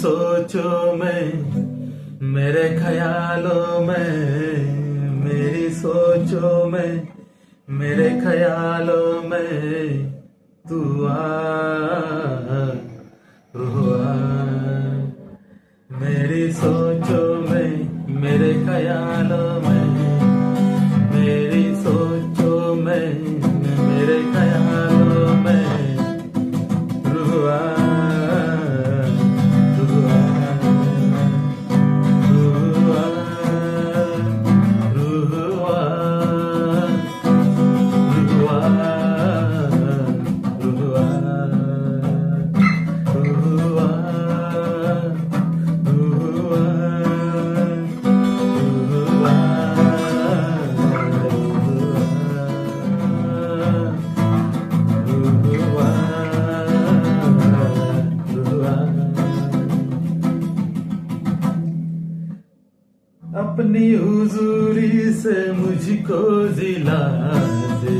सोचों में, मेरे ख्यालों में, मेरी सोचों में, मेरे ख्यालों में तू आ, रूह आ। मेरी सोचों में, मेरे ख्यालों में, मेरी सोचों में, मेरे ख्यालों में रूह आ, रूह आ, रूह आ, रूह आ, रूह आ, रूह आ, रूह आ, अपनी हुजूरी से मुझको जिला दे,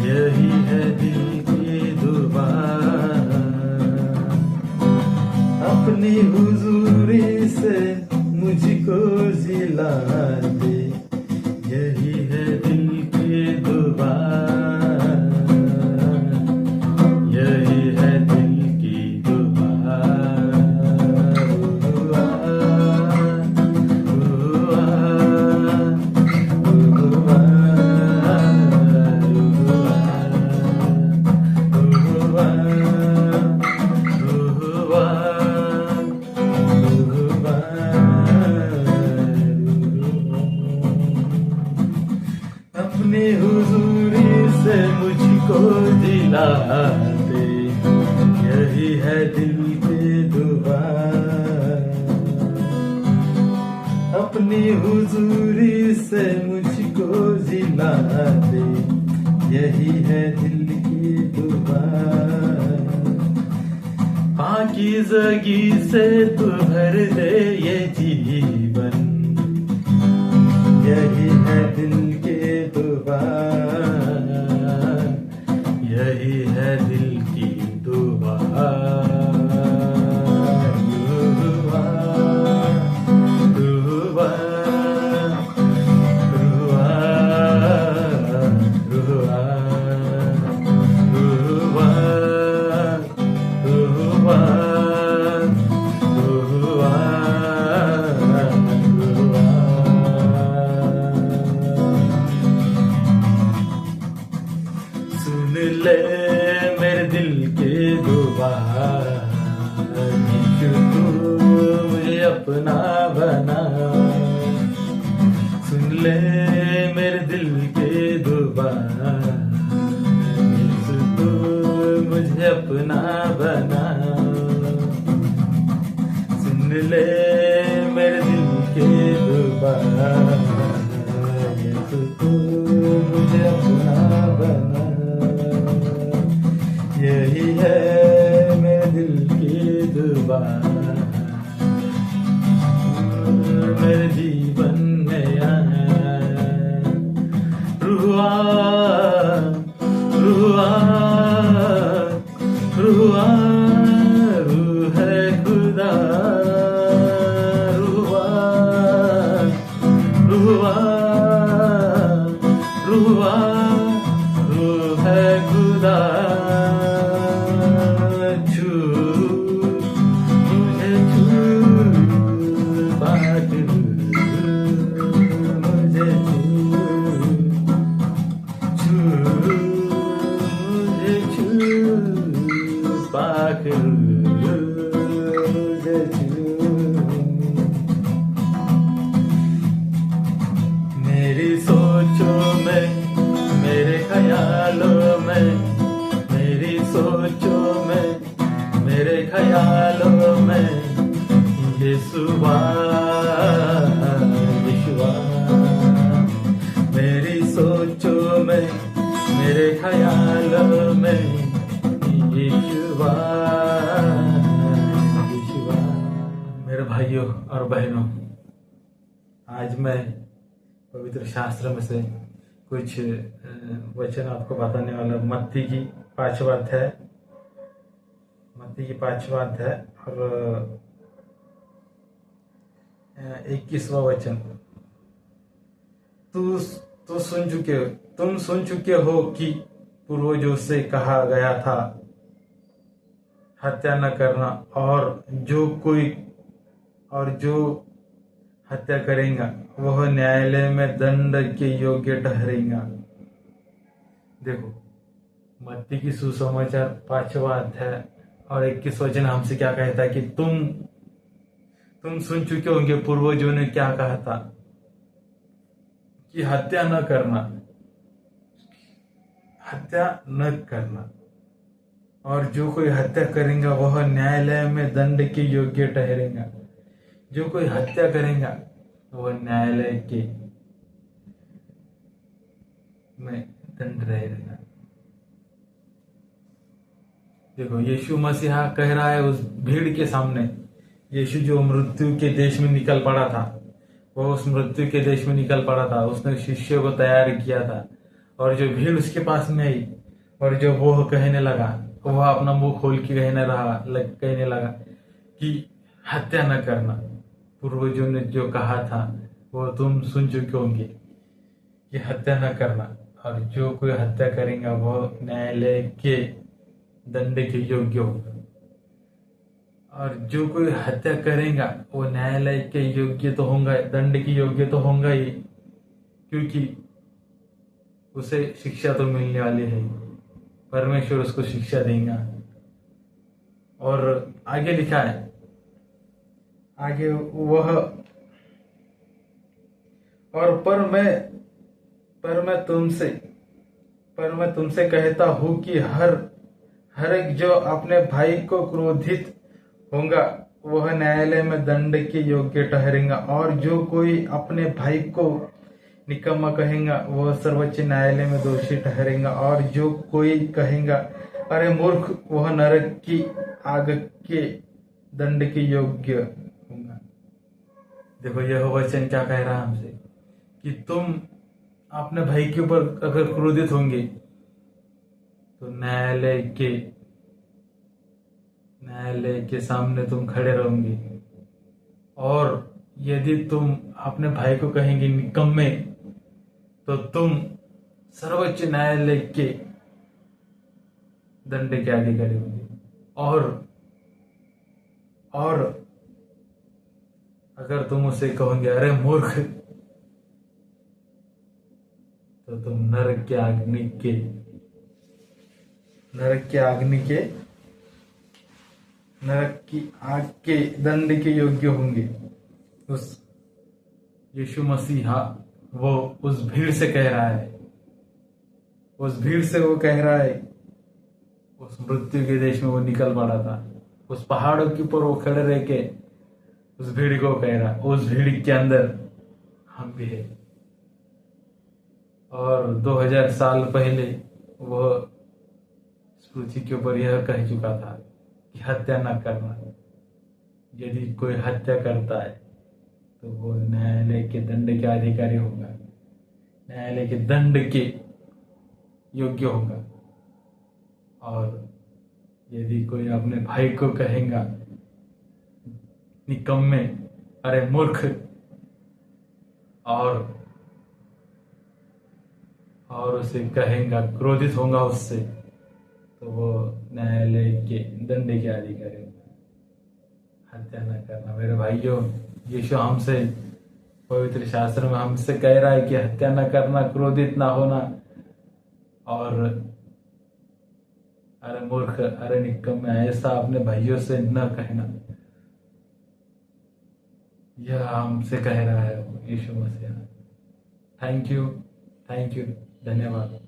यही है दिल की दुआ। अपनी हुजूरी से मुझको जिला दे, यही है दिल की दुआ, यही है दिल की दुआ। अपनी हुजूरी से मुझको दिला दे, यही है दिल की दुआ। अपनी हुजूरी से मुझको दिला दे, यही है दिल की दुआ। पाकीज़गी से तू भर दे ये जीवन, यही है दिल की दुआ, यही है दिल की दुआ। दुआ, दुआ, दुआ, दुआ, दुआ, दुआ, दुआ, सुन ले मेरे दिल के दुआ, तू मुझे अपना बना। सुन ले मेरे दिल के दुआ, तू मुझे अपना बना। सुन ले मेरे दिल के दुआ, तू मुझे अपना बना। यही है मेरे दिल की दुआ, मेरे जीवन में आया रूह आ, रूह आ, रूह आ, रूह है खुदा, रूह आ, रूह आ, रूह आ, रूह है खुदा। मेरी सोचों में, मेरे ख्यालों में, मेरी सोचों में, मेरे ख्यालों में यीशुआ, यीशुआ। मेरी सोचों में, मेरे ख्यालों में यीशुआ, यीशुआ। मेरे भाइयों और बहनों, आज मैं पवित्र शास्त्र में से कुछ वचन आपको बताने वाला। मत्ती की 5वां अध्याय, मत्ती की 5वां अध्याय और 21वां वचन। तू तू सुन चुके हो तुम सुन चुके हो कि पूर्वजों से कहा गया था, हत्या न करना, और जो हत्या करेगा वह न्यायालय में दंड के योग्य ठहरेगा। देखो, मत्ती की सुसमाचार 5वां अध्याय और 21 वचन हमसे क्या कहता है कि तुम सुन चुके होंगे पूर्वजों ने क्या कहा था कि हत्या न करना, हत्या न करना, और जो कोई हत्या करेगा वह न्यायालय में दंड के योग्य ठहरेगा। जो कोई हत्या करेगा वह न्यायालय के में दंड रहेगा। देखो, यीशु मसीहा कह रहा है उस भीड़ के सामने। यीशु जो मृत्यु के देश में निकल पड़ा था, वो उस मृत्यु के देश में निकल पड़ा था। उसने शिष्यों को तैयार किया था, और जो भीड़ उसके पास में आई और जो वो कहने लगा, वह अपना मुंह खोल के कहने लगा कि हत्या न करना। पूर्वजों ने जो कहा था वो तुम सुन चुके होंगे कि हत्या न करना, और जो कोई हत्या करेगा वह न्यायालय के दंड के योग्य होगा। और जो कोई हत्या करेगा वो न्यायालय के योग्य तो होगा, दंड के योग्य तो होगा ही, क्योंकि उसे शिक्षा तो मिलने वाली है। परमेश्वर उसको शिक्षा देगा। और आगे लिखा है, आगे वह और पर मैं तुमसे कहता हूं कि हर एक जो अपने भाई को क्रोधित होगा वह न्यायालय में दंड के योग्य ठहरेगा, और जो कोई अपने भाई को निकम्मा कहेगा वह सर्वोच्च न्यायालय में दोषी ठहरेगा, और जो कोई कहेगा अरे मूर्ख वह नरक की आग के दंड के योग्य होगा। देखो, यह वचन क्या कह रहा है हमसे कि तुम अपने भाई के ऊपर अगर क्रोधित होंगे तो न्यायालय के सामने तुम खड़े रहोगे, और यदि तुम अपने भाई को कहेंगे निकम्मे तो तुम सर्वोच्च न्यायालय के दंड के अधिकारी होंगे। और अगर तुम उसे कहोगे अरे मूर्ख, तो तुम नरक की आग के दंड के योग्य होंगे। उस यीशु मसीहा वो उस भीड़ से कह रहा है, वो कह रहा है, उस मृत्यु के देश में वो निकल पड़ा था, उस पहाड़ों के ऊपर वो खड़े रह के उस भीड़ को कह रहा है। उस भीड़ के अंदर हम भी है, और 2000 साल पहले वह पृथ्वी के ऊपर यह कह चुका था कि हत्या न करना। यदि कोई हत्या करता है तो वो न्यायालय के दंड के अधिकारी होगा, न्यायालय के दंड के योग्य होगा। और यदि कोई अपने भाई को कहेगा निकम्मे, अरे मूर्ख, और उसे कहेगा, क्रोधित होगा उससे, तो वो न्यायालय के दंड के अधिकारी होगा। हत्या न करना। मेरे भाइयों, यीशु हमसे पवित्र शास्त्र में हमसे कह रहा है कि हत्या न करना, क्रोधित ना होना, और अरे मूर्ख, अरे निकम्मे, ऐसा अपने भाइयों से न कहना। यह हमसे कह रहा है यीशु मसीह। थैंक यू, धन्यवाद।